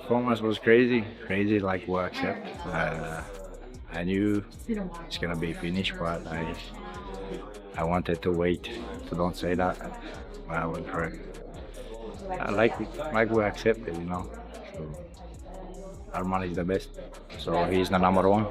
Performance was crazy like what accept. I knew it's gonna be finished, but I wanted to wait, so don't say that. But I went for it. I like we accepted, you know. So Arman is the best, so he's the number one.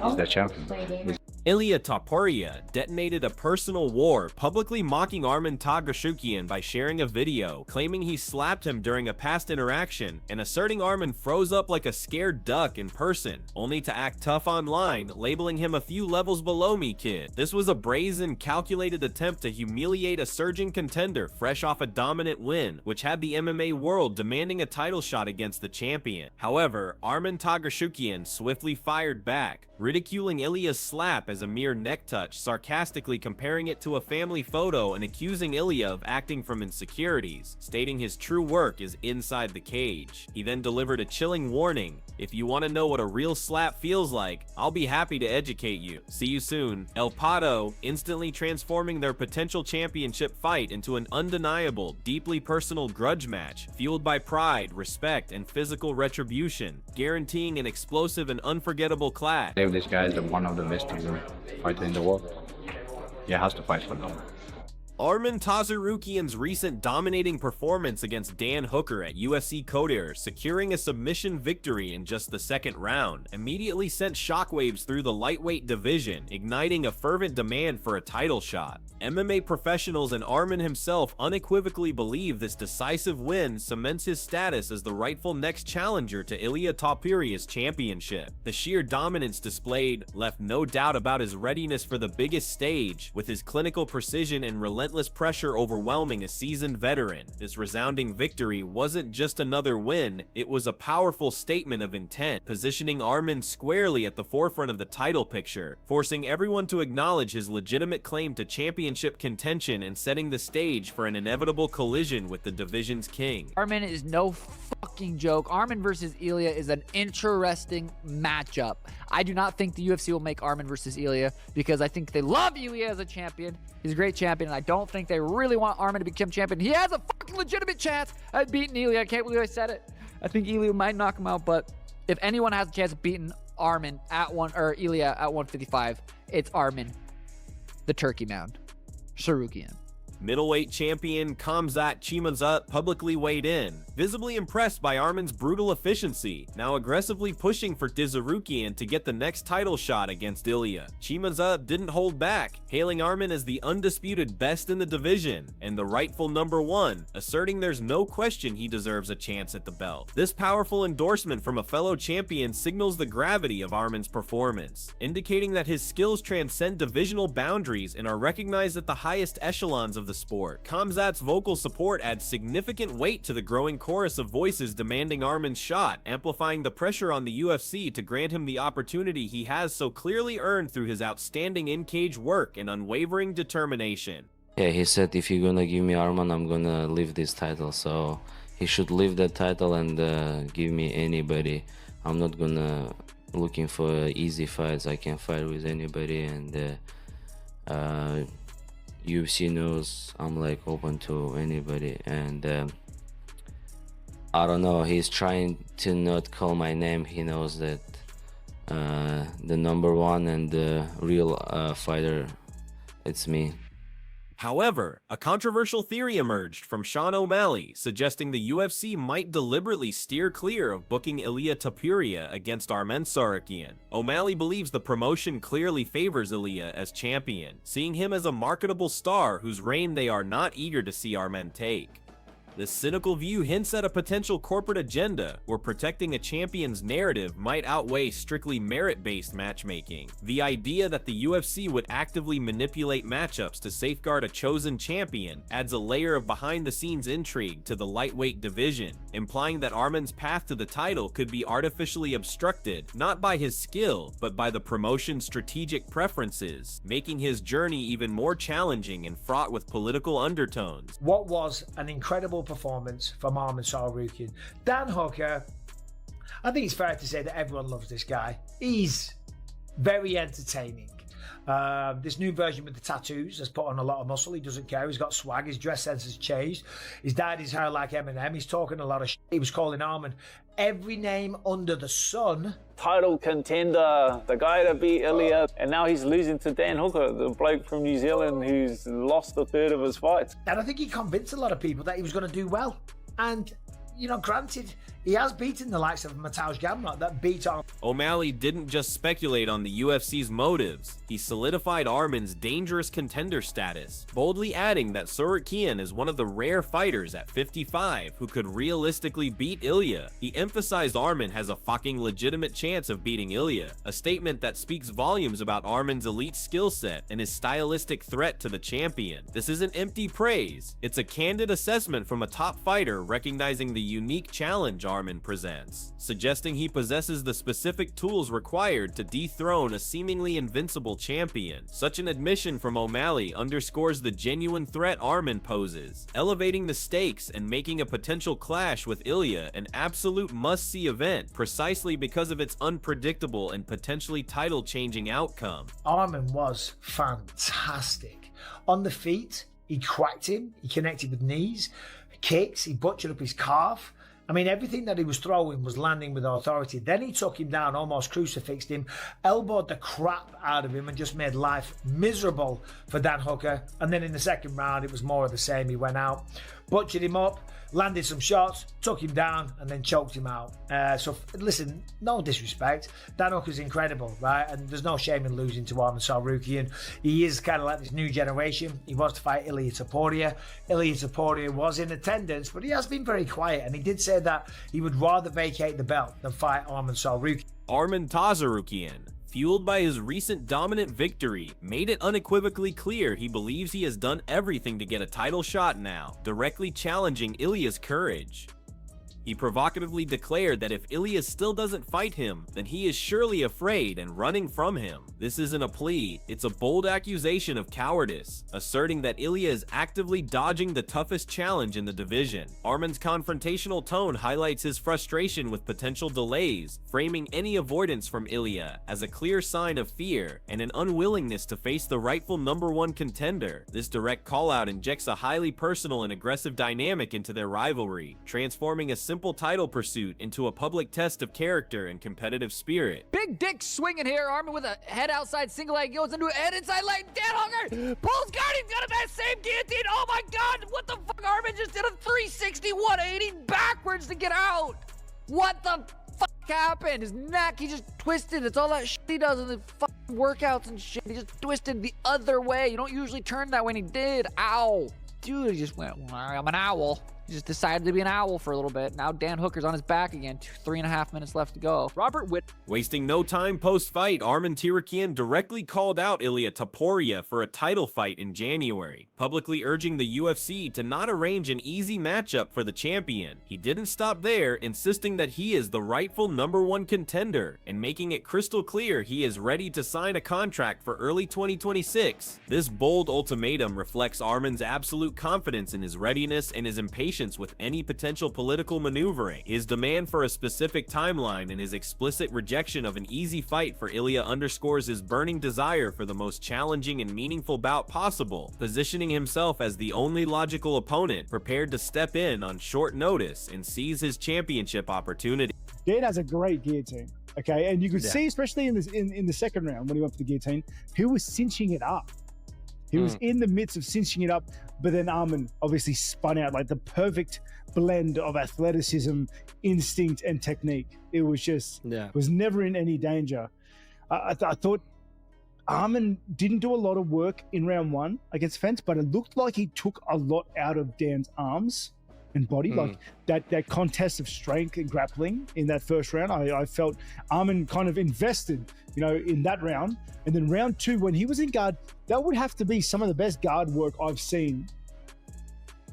He's the champion. Ilia Topuria detonated a personal war, publicly mocking Arman Tsarukyan by sharing a video, claiming he slapped him during a past interaction, and asserting Arman froze up like a scared duck in person, only to act tough online, labeling him a few levels below me kid. This was a brazen, calculated attempt to humiliate a surging contender fresh off a dominant win, which had the MMA world demanding a title shot against the champion. However, Arman Tsarukyan swiftly fired back, ridiculing Ilia's slap as a mere neck touch, sarcastically comparing it to a family photo and accusing Ilia of acting from insecurities, stating his true work is inside the cage. He then delivered a chilling warning: if you want to know what a real slap feels like, I'll be happy to educate you. See you soon. El Pato instantly transforming their potential championship fight into an undeniable, deeply personal grudge match, fueled by pride, respect, and physical retribution, guaranteeing an explosive and unforgettable clash. This guy is one of the best fighter in the world. He has to fight for them. Arman Tsarukyan's recent dominating performance against Dan Hooker at UFC Kodir, securing a submission victory in just the second round, immediately sent shockwaves through the lightweight division, igniting a fervent demand for a title shot. MMA professionals and Arman himself unequivocally believe this decisive win cements his status as the rightful next challenger to Ilia Topuria's championship. The sheer dominance displayed left no doubt about his readiness for the biggest stage, with his clinical precision and relentless pressure overwhelming a seasoned veteran. This resounding victory wasn't just another win, it was a powerful statement of intent, positioning Arman squarely at the forefront of the title picture, forcing everyone to acknowledge his legitimate claim to championship contention and setting the stage for an inevitable collision with the division's king. Arman is no fucking joke. Arman versus Ilia is an interesting matchup. I do not think the UFC will make Arman versus Ilia because I think they love Ilia as a champion. He's a great champion, and I don't think they really want Arman to become champion. He has a fucking legitimate chance at beating Ilia. I can't believe I said it. I think Ilia might knock him out, but if anyone has a chance of beating Arman at Ilia at 155, it's Arman, the Turkey Mound, Tsarukyan. Middleweight champion Khamzat Chimaev publicly weighed in, visibly impressed by Arman's brutal efficiency, now aggressively pushing for Tsarukyan to get the next title shot against Ilia. Chimaev didn't hold back, hailing Arman as the undisputed best in the division and the rightful number one, asserting there's no question he deserves a chance at the belt. This powerful endorsement from a fellow champion signals the gravity of Arman's performance, indicating that his skills transcend divisional boundaries and are recognized at the highest echelons of the sport. Khamzat's vocal support adds significant weight to the growing chorus of voices demanding Arman's shot, amplifying the pressure on the UFC to grant him the opportunity he has so clearly earned through his outstanding in-cage work and unwavering determination. Yeah, he said if you're gonna give me Arman, I'm gonna leave this title, so he should leave that title and give me anybody. I'm not gonna looking for easy fights. I can fight with anybody, and UFC knows I'm like open to anybody, and I don't know, he's trying to not call my name. He knows that the number one and the real fighter, it's me. However, a controversial theory emerged from Sean O'Malley, suggesting the UFC might deliberately steer clear of booking Ilia Topuria against Arman Tsarukyan. O'Malley believes the promotion clearly favors Ilia as champion, seeing him as a marketable star whose reign they are not eager to see Arman take. This cynical view hints at a potential corporate agenda where protecting a champion's narrative might outweigh strictly merit-based matchmaking. The idea that the UFC would actively manipulate matchups to safeguard a chosen champion adds a layer of behind-the-scenes intrigue to the lightweight division, implying that Arman's path to the title could be artificially obstructed not by his skill, but by the promotion's strategic preferences, making his journey even more challenging and fraught with political undertones. What was an incredible performance from Arman Tsarukyan. Dan Hooker, I think it's fair to say that everyone loves this guy. He's very entertaining. This new version with the tattoos has put on a lot of muscle. He doesn't care. He's got swag. His dress sense has changed. He's dyed his hair like Eminem. He's talking a lot of shit. He was calling Arman every name under the sun. Title contender, the guy that beat Ilia, and now he's losing to Dan Hooker, the bloke from New Zealand who's lost a third of his fights. And I think he convinced a lot of people that he was going to do well. And, you know, granted, he has beaten the likes of Mateusz Gamrot that beat on. O'Malley didn't just speculate on the UFC's motives, he solidified Arman's dangerous contender status, boldly adding that Tsarukyan is one of the rare fighters at 55 who could realistically beat Ilia. He emphasized Arman has a fucking legitimate chance of beating Ilia, a statement that speaks volumes about Arman's elite skill set and his stylistic threat to the champion. This isn't empty praise, it's a candid assessment from a top fighter recognizing the unique challenge Arman presents, suggesting he possesses the specific tools required to dethrone a seemingly invincible champion. Such an admission from O'Malley underscores the genuine threat Arman poses, elevating the stakes and making a potential clash with Ilia an absolute must-see event precisely because of its unpredictable and potentially title-changing outcome. Arman was fantastic. On the feet, he cracked him, he connected with knees, kicks, he butchered up his calf. I mean, everything that he was throwing was landing with authority. Then he took him down, almost crucifixed him, elbowed the crap out of him and just made life miserable for Dan Hooker. And then in the second round, it was more of the same. He went out, butchered him up, landed some shots, took him down, and then choked him out. So listen, no disrespect. Dan Hooker's incredible, right? And there's no shame in losing to Arman Tsarukyan. He is kind of like this new generation. He was to fight Ilia Topuria. Ilia Topuria was in attendance, but he has been very quiet. And he did say that he would rather vacate the belt than fight Arman Tsarukyan. Arman Tsarukyan, fueled by his recent dominant victory, made it unequivocally clear he believes he has done everything to get a title shot now, directly challenging Ilia's courage. He provocatively declared that if Ilia still doesn't fight him, then he is surely afraid and running from him. This isn't a plea, it's a bold accusation of cowardice, asserting that Ilia is actively dodging the toughest challenge in the division. Arman's confrontational tone highlights his frustration with potential delays, framing any avoidance from Ilia as a clear sign of fear and an unwillingness to face the rightful #1 contender. This direct call-out injects a highly personal and aggressive dynamic into their rivalry, transforming a simple title pursuit into a public test of character and competitive spirit. Big dick swinging here. Arman with a head outside, single leg goes into a head inside leg. Dan Hooker pulls guard. He's got a that same guillotine. Oh my God! What the fuck? Arman just did a 360 180 backwards to get out. What the fuck happened? His neck, he just twisted. It's all that shit he does in the fucking workouts and shit. He just twisted the other way. You don't usually turn that way, and he did. Ow. Dude, he just went, I'm an owl. He just decided to be an owl for a little bit. Now Dan Hooker's on his back again. 3.5 minutes left to go. Wasting no time post-fight, Arman Tsarukyan directly called out Ilia Topuria for a title fight in January, publicly urging the UFC to not arrange an easy matchup for the champion. He didn't stop there, insisting that he is the rightful #1 contender, and making it crystal clear he is ready to sign a contract for early 2026. This bold ultimatum reflects Arman's absolute confidence in his readiness and his impatience with any potential political maneuvering. His demand for a specific timeline and his explicit rejection of an easy fight for Ilia underscores his burning desire for the most challenging and meaningful bout possible, positioning himself as the only logical opponent prepared to step in on short notice and seize his championship opportunity. Dan has a great guillotine, okay? And you could see, especially in the second round when he went for the guillotine, he was cinching it up. He was in the midst of cinching it up, but then Arman obviously spun out like the perfect blend of athleticism, instinct, and technique. It was just, was never in any danger. I thought Arman didn't do a lot of work in round 1 against Fence, but it looked like he took a lot out of Dan's arms and body, like that contest of strength and grappling in that first round. I felt Arman kind of invested, you know, in that round. And then round 2, when he was in guard, that would have to be some of the best guard work I've seen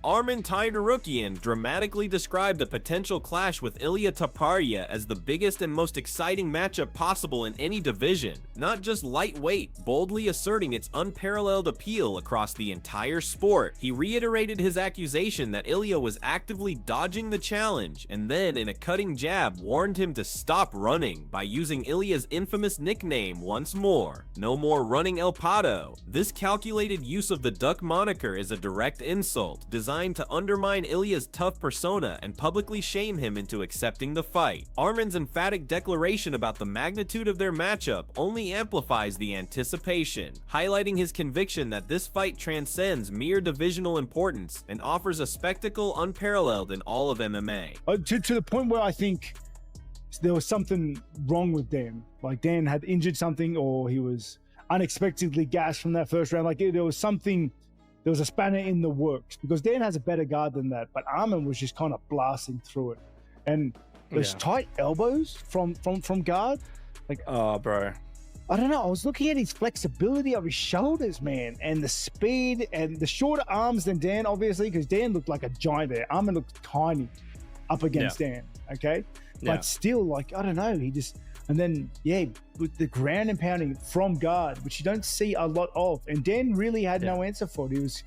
Arman Tsarukyan dramatically described the potential clash with Ilia Topuria as the biggest and most exciting matchup possible in any division, not just lightweight, boldly asserting its unparalleled appeal across the entire sport. He reiterated his accusation that Ilia was actively dodging the challenge, and then in a cutting jab warned him to stop running by using Ilia's infamous nickname once more. No more running El Pato. This calculated use of the Duck moniker is a direct insult, designed to undermine Ilia's tough persona and publicly shame him into accepting the fight. Arman's emphatic declaration about the magnitude of their matchup only amplifies the anticipation, highlighting his conviction that this fight transcends mere divisional importance and offers a spectacle unparalleled in all of MMA. To the point where I think there was something wrong with Dan. Like Dan had injured something, or he was unexpectedly gassed from that first round. Like there was a spanner in the works, because Dan has a better guard than that, but Arman was just kind of blasting through it. And those tight elbows from guard, like, oh, bro. I don't know. I was looking at his flexibility of his shoulders, man, and the speed and the shorter arms than Dan, obviously, because Dan looked like a giant there. Arman looked tiny up against Dan, okay? But still, like, I don't know. He just, and then, with the ground and pounding from guard, which you don't see a lot of. And Dan really had no answer for it.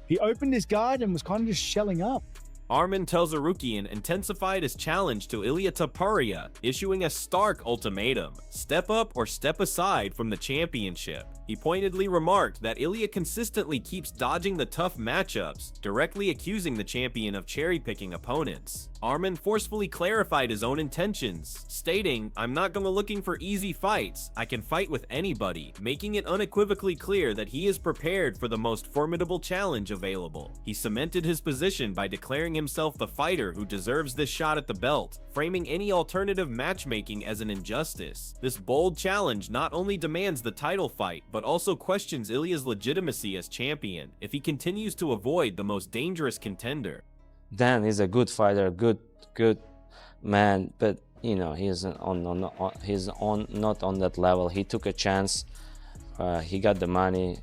He opened his guard and was kind of just shelling up. Arman Tsarukyan intensified his challenge to Ilia Topuria, issuing a stark ultimatum: step up or step aside from the championship. He pointedly remarked that Ilia consistently keeps dodging the tough matchups, directly accusing the champion of cherry-picking opponents. Arman forcefully clarified his own intentions, stating, "I'm not looking for easy fights, I can fight with anybody," making it unequivocally clear that he is prepared for the most formidable challenge available. He cemented his position by declaring himself the fighter who deserves this shot at the belt, framing any alternative matchmaking as an injustice. This bold challenge not only demands the title fight, but also questions Ilia's legitimacy as champion if he continues to avoid the most dangerous contender. Dan is a good fighter, good man, but you know he's not on that level. He took a chance, he got the money,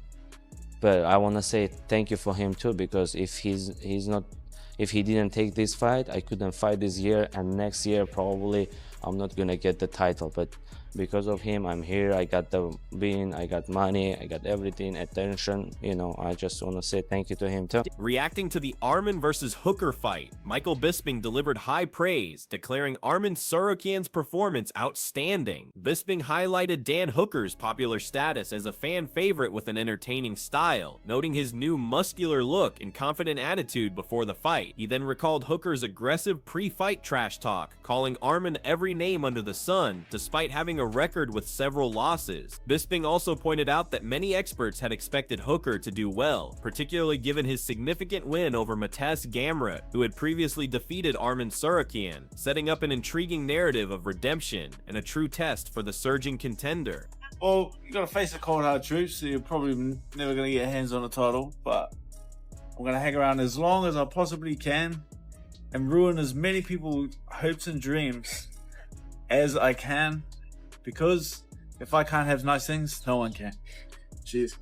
but I want to say thank you for him too, because if he didn't take this fight, I couldn't fight this year, and next year probably I'm not gonna get the title. But because of him, I'm here. I got the win, I got money, I got everything, attention. You know, I just want to say thank you to him too. Reacting to the Arman versus Hooker fight, Michael Bisping delivered high praise, declaring Arman Tsarukyan's performance outstanding. Bisping highlighted Dan Hooker's popular status as a fan favorite with an entertaining style, noting his new muscular look and confident attitude before the fight. He then recalled Hooker's aggressive pre-fight trash talk, calling Arman every name under the sun, despite having a record with several losses. Bisping also pointed out that many experts had expected Hooker to do well, particularly given his significant win over Mateusz Gamrot, who had previously defeated Arman Tsarukyan, setting up an intriguing narrative of redemption and a true test for the surging contender. Well, you gotta face the cold hard truth, so you're probably never gonna get hands on the title, but I'm gonna hang around as long as I possibly can and ruin as many people's hopes and dreams as I can, because if I can't have nice things, no one can. Cheers.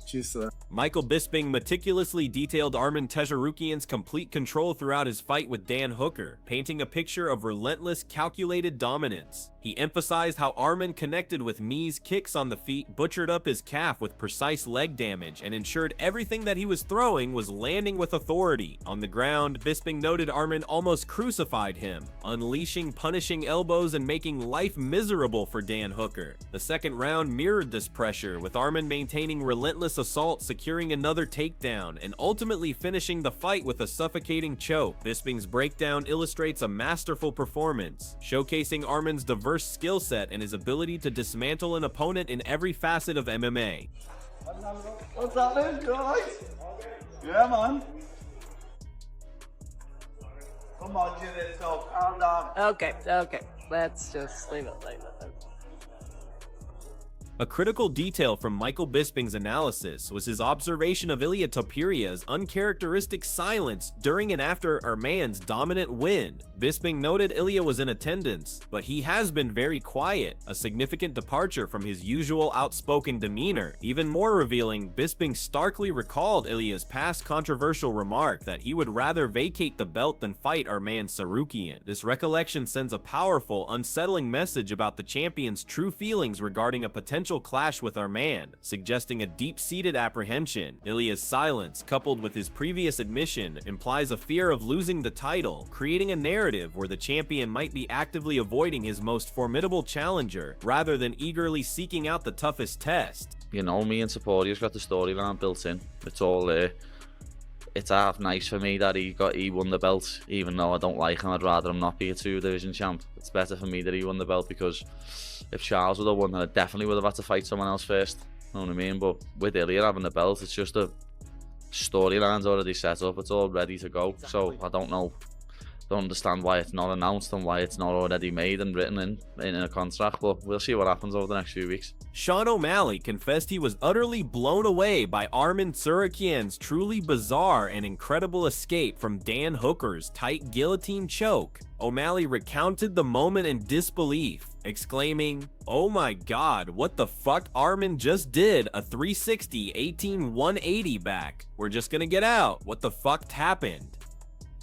Cheers to that. Michael Bisping meticulously detailed Arman Tsarukyan's complete control throughout his fight with Dan Hooker, painting a picture of relentless, calculated dominance. He emphasized how Arman connected with knees, kicks on the feet, butchered up his calf with precise leg damage, and ensured everything that he was throwing was landing with authority. On the ground, Bisping noted Arman almost crucified him, unleashing punishing elbows and making life miserable for Dan Hooker. The second round mirrored this pressure, with Arman maintaining relentless assault, securing another takedown, and ultimately finishing the fight with a suffocating choke. Bisping's breakdown illustrates a masterful performance, showcasing Arman's diverse skill set and his ability to dismantle an opponent in every facet of MMA. What's happening, guys? Yeah, man. Come on, Jimmy, let's go. Calm down. Okay. Let's just leave it like that. A critical detail from Michael Bisping's analysis was his observation of Ilia Topuria's uncharacteristic silence during and after Arman's dominant win. Bisping noted Ilia was in attendance, but he has been very quiet, a significant departure from his usual outspoken demeanor. Even more revealing, Bisping starkly recalled Ilia's past controversial remark that he would rather vacate the belt than fight Arman Tsarukyan. This recollection sends a powerful, unsettling message about the champion's true feelings regarding a potential clash with Arman, suggesting a deep-seated apprehension. Ilia's silence, coupled with his previous admission, implies a fear of losing the title, creating a narrative where the champion might be actively avoiding his most formidable challenger, rather than eagerly seeking out the toughest test. You know, me and Topuria's got the storyline built in. It's all there. It's half nice for me that he won the belt, even though I don't like him. I'd rather him not be a 2-division champ. It's better for me that he won the belt, because if Charles would have won, I definitely would have had to fight someone else first. You know what I mean? But with Ilia having the belt, it's just a storyline's already set up. It's all ready to go. So I don't understand why it's not announced and why it's not already made and written in a contract, but we'll see what happens over the next few weeks. Sean O'Malley confessed he was utterly blown away by Arman Tsarukyan's truly bizarre and incredible escape from Dan Hooker's tight guillotine choke. O'Malley recounted the moment in disbelief, exclaiming, "Oh my god, what the fuck Arman just did? A 360 18-180 back. We're just gonna get out. What the fuck happened?"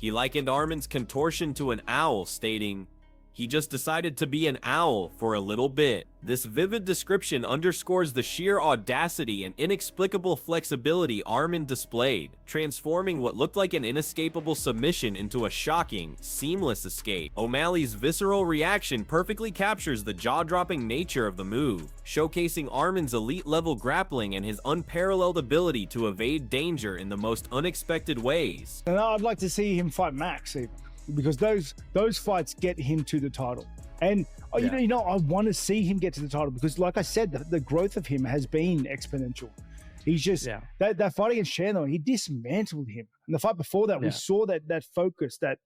He likened Arman's contortion to an owl, stating, "He just decided to be an owl for a little bit." This vivid description underscores the sheer audacity and inexplicable flexibility Arman displayed, transforming what looked like an inescapable submission into a shocking, seamless escape. O'Malley's visceral reaction perfectly captures the jaw-dropping nature of the move, showcasing Arman's elite-level grappling and his unparalleled ability to evade danger in the most unexpected ways. And I'd like to see him fight Max, even, because those fights get him to the title. And you know, I want to see him get to the title, because, like I said, the growth of him has been exponential. He's just that fight against Chandler, he dismantled him. And the fight before that, we saw that focus, that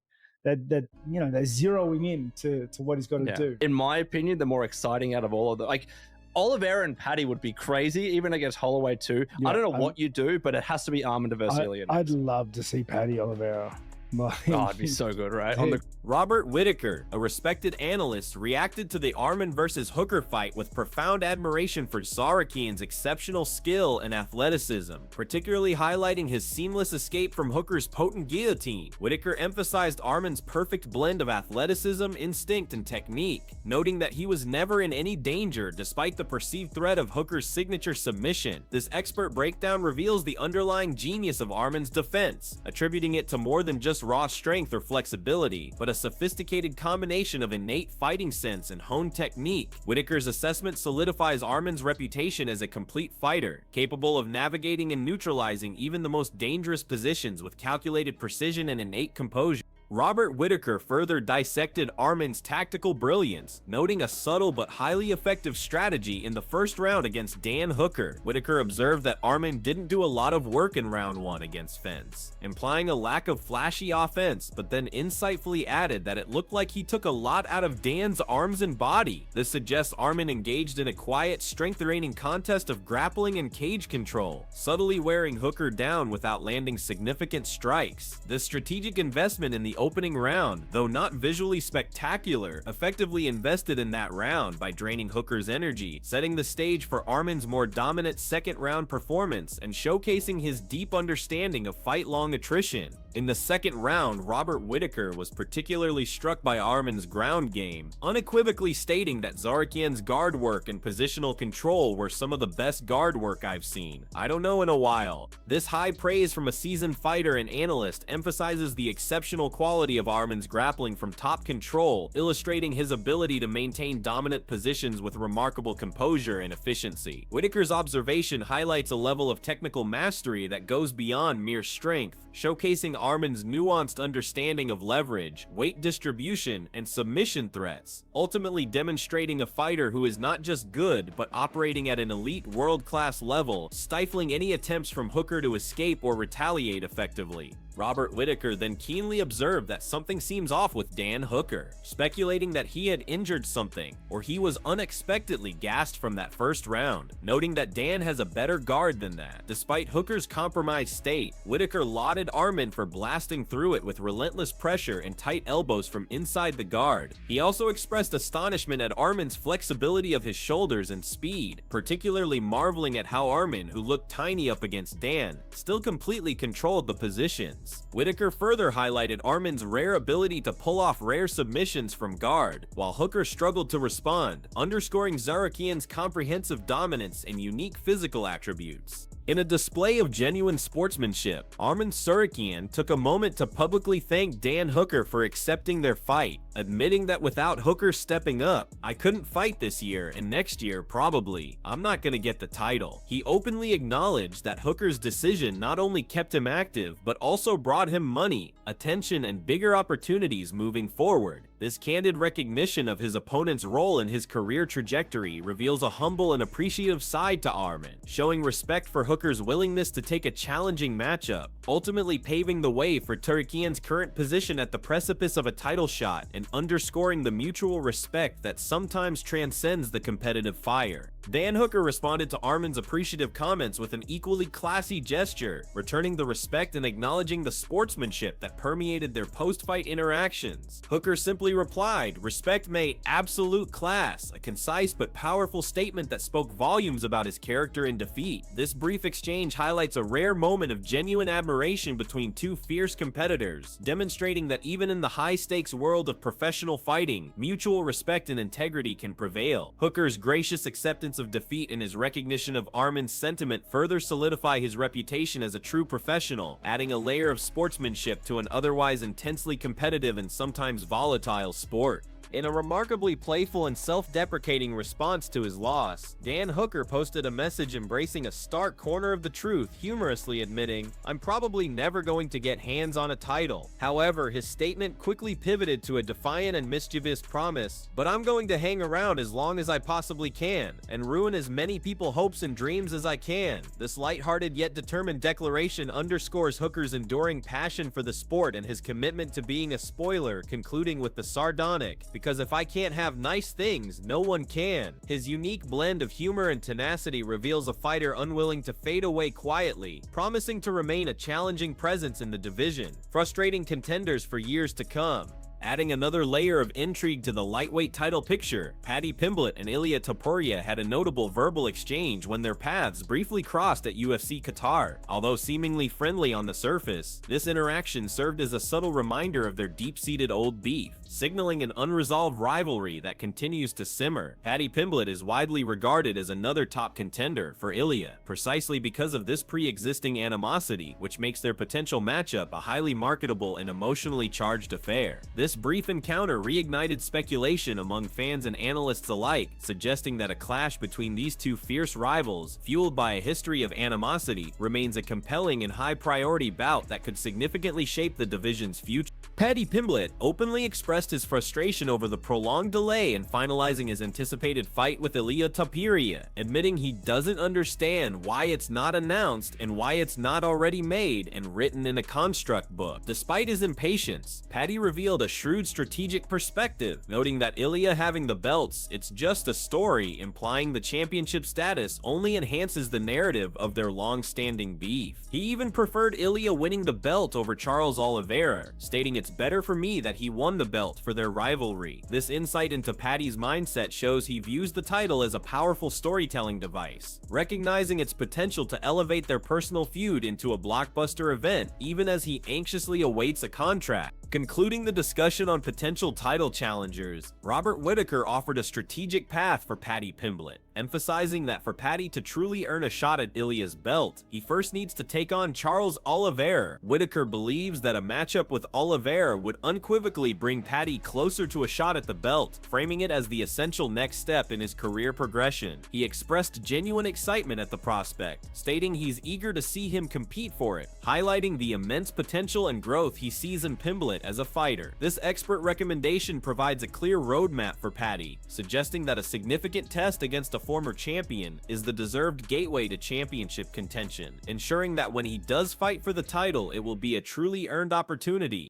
you know, that zeroing in to what he's got to do. In my opinion, the more exciting out of all of them, like Oliveira and Paddy would be crazy, even against Holloway too. Yeah, I don't know what you do, but it has to be Arman versus Ilia. I'd love to see Paddy Oliveira. Oh, it'd be so good, right? Robert Whitaker, a respected analyst, reacted to the Arman versus Hooker fight with profound admiration for Tsarukyan's exceptional skill and athleticism, particularly highlighting his seamless escape from Hooker's potent guillotine. Whitaker emphasized Arman's perfect blend of athleticism, instinct, and technique, noting that he was never in any danger despite the perceived threat of Hooker's signature submission. This expert breakdown reveals the underlying genius of Arman's defense, attributing it to more than just raw strength or flexibility, but a sophisticated combination of innate fighting sense and honed technique. Whitaker's assessment solidifies Arman's reputation as a complete fighter, capable of navigating and neutralizing even the most dangerous positions with calculated precision and innate composure. Robert Whitaker further dissected Arman's tactical brilliance, noting a subtle but highly effective strategy in the first round against Dan Hooker. Whitaker observed that Arman didn't do a lot of work in round 1 against Fence, implying a lack of flashy offense, but then insightfully added that it looked like he took a lot out of Dan's arms and body. This suggests Arman engaged in a quiet, strength-draining contest of grappling and cage control, subtly wearing Hooker down without landing significant strikes. This strategic investment in the opening round, though not visually spectacular, effectively invested in that round by draining Hooker's energy, setting the stage for Arman's more dominant second round performance and showcasing his deep understanding of fight-long attrition. In the second round, Robert Whitaker was particularly struck by Arman's ground game, unequivocally stating that Tsarukyan's guard work and positional control were some of the best guard work I've seen. I don't know in a while. This high praise from a seasoned fighter and analyst emphasizes the exceptional quality of Arman's grappling from top control, illustrating his ability to maintain dominant positions with remarkable composure and efficiency. Whitaker's observation highlights a level of technical mastery that goes beyond mere strength, showcasing Arman's nuanced understanding of leverage, weight distribution, and submission threats, ultimately demonstrating a fighter who is not just good, but operating at an elite world-class level, stifling any attempts from Hooker to escape or retaliate effectively. Robert Whitaker then keenly observed that something seems off with Dan Hooker, speculating that he had injured something or he was unexpectedly gassed from that first round, noting that Dan has a better guard than that. Despite Hooker's compromised state, Whitaker lauded Arman for blasting through it with relentless pressure and tight elbows from inside the guard. He also expressed astonishment at Arman's flexibility of his shoulders and speed, particularly marveling at how Arman, who looked tiny up against Dan, still completely controlled the positions. Whitaker further highlighted Arman's rare ability to pull off rare submissions from guard, while Hooker struggled to respond, underscoring Tsarukyan's comprehensive dominance and unique physical attributes. In a display of genuine sportsmanship, Arman Tsarukyan took a moment to publicly thank Dan Hooker for accepting their fight, admitting that without Hooker stepping up, I couldn't fight this year, and next year, probably, I'm not gonna get the title. He openly acknowledged that Hooker's decision not only kept him active, but also brought him money, attention, and bigger opportunities moving forward. This candid recognition of his opponent's role in his career trajectory reveals a humble and appreciative side to Arman, showing respect for Hooker's willingness to take a challenging matchup, ultimately paving the way for Tsarukyan's current position at the precipice of a title shot and underscoring the mutual respect that sometimes transcends the competitive fire. Dan Hooker responded to Arman's appreciative comments with an equally classy gesture, returning the respect and acknowledging the sportsmanship that permeated their post-fight interactions. Hooker simply replied, "Respect, mate, absolute class," a concise but powerful statement that spoke volumes about his character in defeat. This brief exchange highlights a rare moment of genuine admiration between two fierce competitors, demonstrating that even in the high-stakes world of professional fighting, mutual respect and integrity can prevail. Hooker's gracious acceptance of defeat and his recognition of Arman's sentiment further solidify his reputation as a true professional, adding a layer of sportsmanship to an otherwise intensely competitive and sometimes volatile sport. In a remarkably playful and self-deprecating response to his loss, Dan Hooker posted a message embracing a stark corner of the truth, humorously admitting, "I'm probably never going to get hands on a title." However, his statement quickly pivoted to a defiant and mischievous promise, "But I'm going to hang around as long as I possibly can, and ruin as many people's hopes and dreams as I can." This lighthearted yet determined declaration underscores Hooker's enduring passion for the sport and his commitment to being a spoiler, concluding with the sardonic, "Because if I can't have nice things, no one can." His unique blend of humor and tenacity reveals a fighter unwilling to fade away quietly, promising to remain a challenging presence in the division, frustrating contenders for years to come. Adding another layer of intrigue to the lightweight title picture, Paddy Pimblett and Ilia Topuria had a notable verbal exchange when their paths briefly crossed at UFC Qatar. Although seemingly friendly on the surface, this interaction served as a subtle reminder of their deep-seated old beef, signaling an unresolved rivalry that continues to simmer. Paddy Pimblett is widely regarded as another top contender for Ilia, precisely because of this pre-existing animosity, which makes their potential matchup a highly marketable and emotionally charged affair. This brief encounter reignited speculation among fans and analysts alike, suggesting that a clash between these two fierce rivals, fueled by a history of animosity, remains a compelling and high-priority bout that could significantly shape the division's future. Paddy Pimblett openly expressed his frustration over the prolonged delay in finalizing his anticipated fight with Ilia Topuria, admitting he doesn't understand why it's not announced and why it's not already made and written in a construct book. Despite his impatience, Paddy revealed a shrewd strategic perspective, noting that Ilia having the belts, it's just a story, implying the championship status only enhances the narrative of their long-standing beef. He even preferred Ilia winning the belt over Charles Oliveira, stating it's better for me that he won the belt for their rivalry. This insight into Paddy's mindset shows he views the title as a powerful storytelling device, recognizing its potential to elevate their personal feud into a blockbuster event, even as he anxiously awaits a contract. Concluding the discussion on potential title challengers, Robert Whitaker offered a strategic path for Paddy Pimblett, emphasizing that for Paddy to truly earn a shot at Ilia's belt, he first needs to take on Charles Oliveira. Whitaker believes that a matchup with Oliveira would unequivocally bring Paddy closer to a shot at the belt, framing it as the essential next step in his career progression. He expressed genuine excitement at the prospect, stating he's eager to see him compete for it, highlighting the immense potential and growth he sees in Pimblett as a fighter. This expert recommendation provides a clear roadmap for Paddy, suggesting that a significant test against a former champion is the deserved gateway to championship contention, ensuring that when he does fight for the title, it will be a truly earned opportunity.